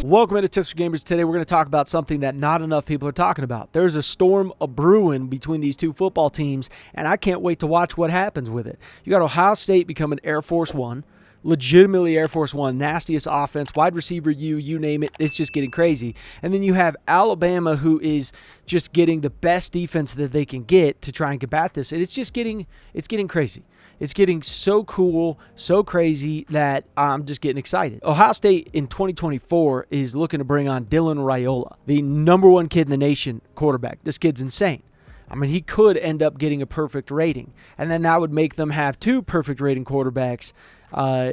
Welcome into Tips for Gamers. Today we're going to talk about something that not enough people are talking about. There's a storm a-brewing between these two football teams, and I can't wait to watch what happens with it. You got Ohio State becoming Air Force One, legitimately Air Force One, nastiest offense, wide receiver you name it, it's just getting crazy. And then you have Alabama, who is just getting the best defense that they can get to try and combat this. And it's getting crazy. It's getting so cool, so crazy that I'm just getting excited. Ohio State in 2024 is looking to bring on Dylan Raiola, the #1 kid in the nation quarterback. This kid's insane. I mean, he could end up getting a perfect rating, and then that would make them have 2 perfect rating quarterbacks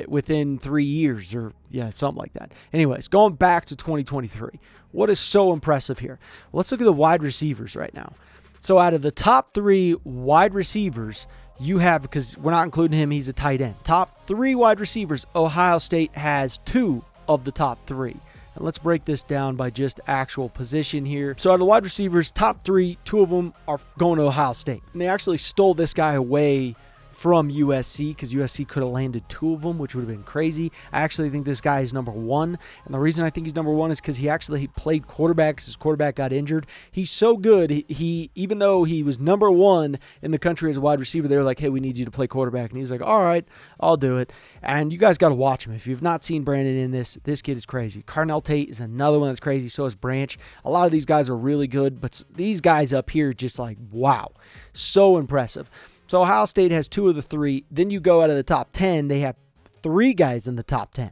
within 3 years, or something like that. Anyways, going back to 2023, what is so impressive here? Let's look at the wide receivers right now. So out of the top 3 wide receivers, you have, because we're not including him, he's a tight end. Top 3 wide receivers, Ohio State has 2 of the top 3. And let's break this down by just actual position here. So out of the wide receivers, top 3, 2 of them are going to Ohio State. And they actually stole this guy away from USC, because USC could have landed 2 of them, which would have been crazy. I actually think this guy is #1, and the reason I think he's #1 is because he played quarterback. His quarterback got injured. He's so good. He even though he was #1 in the country as a wide receiver, they were like, "Hey, we need you to play quarterback," and he's like, "All right, I'll do it." And you guys got to watch him. If you've not seen Brandon in this kid is crazy. Carnell Tate is another one that's crazy. So is Branch. A lot of these guys are really good, but these guys up here just like, wow, so impressive. So Ohio State has 2 of the 3. Then you go out of the top 10, they have 3 guys in the top 10.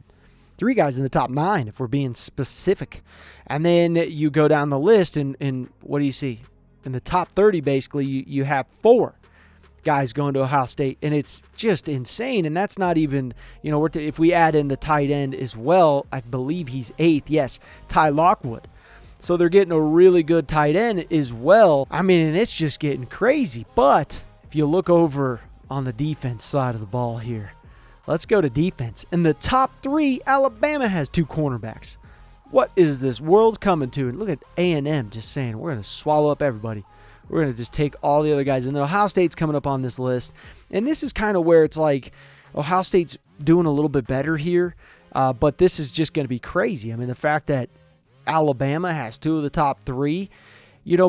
3 guys in the top 9, if we're being specific. And then you go down the list, and what do you see? In the top 30, basically, you have 4 guys going to Ohio State, and it's just insane. And that's not even, if we add in the tight end as well, I believe he's 8th. Yes, Ty Lockwood. So they're getting a really good tight end as well. I mean, and it's just getting crazy. But if you look over on the defense side of the ball here, let's go to defense. In the top 3, Alabama has 2 cornerbacks. What is this world coming to? And look at A&M just saying, we're going to swallow up everybody. We're going to just take all the other guys. And then Ohio State's coming up on this list. And this is kind of where it's like Ohio State's doing a little bit better here. But this is just going to be crazy. I mean, the fact that Alabama has 2 of the top 3,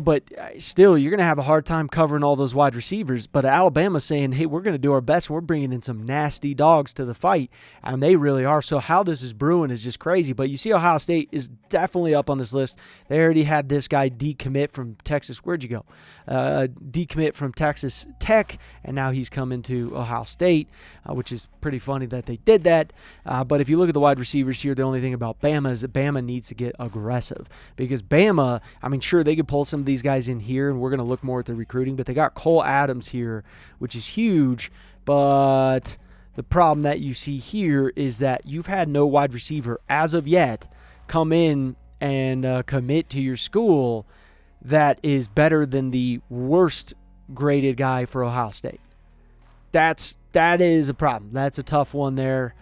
but still, you're going to have a hard time covering all those wide receivers. But Alabama's saying, hey, we're going to do our best. We're bringing in some nasty dogs to the fight, and they really are. So how this is brewing is just crazy. But you see Ohio State is definitely up on this list. They already had this guy decommit from Texas. Where'd you go? Decommit from Texas Tech, and now he's coming to Ohio State, which is pretty funny that they did that. But if you look at the wide receivers here, the only thing about Bama is that Bama needs to get aggressive, because Bama, I mean, sure, they could pull some of these guys in here, and we're going to look more at the recruiting, but they got Cole Adams here, which is huge. But the problem that you see here is that you've had no wide receiver as of yet come in and commit to your school that is better than the worst graded guy for Ohio State. That is a problem. That's a tough one there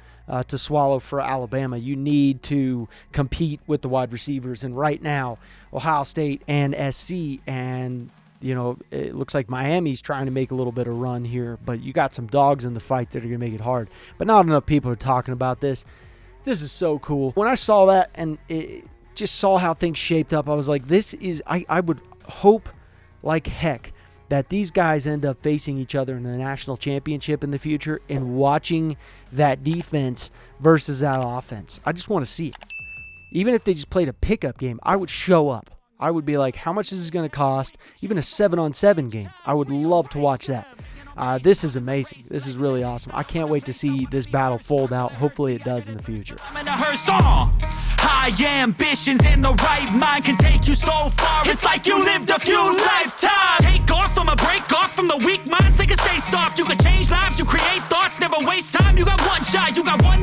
to swallow for Alabama. You need to compete with the wide receivers, and right now Ohio State and SC, and it looks like Miami's trying to make a little bit of run here, but you got some dogs in the fight that are going to make it hard. But not enough people are talking about this. This is so cool. When I saw that and just saw how things shaped up, I was like, I would hope like heck that these guys end up facing each other in the national championship in the future, and watching that defense versus that offense. I just want to see it. Even if they just played a pickup game, I would show up. I would be like, how much is this going to cost? Even a 7-on-7 game. I would love to watch that. This is amazing. This is really awesome. I can't wait to see this battle fold out. Hopefully it does in the future. High ambitions in the right mind can take you so far. It's like you lived a few lifetimes. Take off from a break off from the weak minds. They can stay soft. You can change lives. You create thoughts. Never waste time. You got one shot. You got one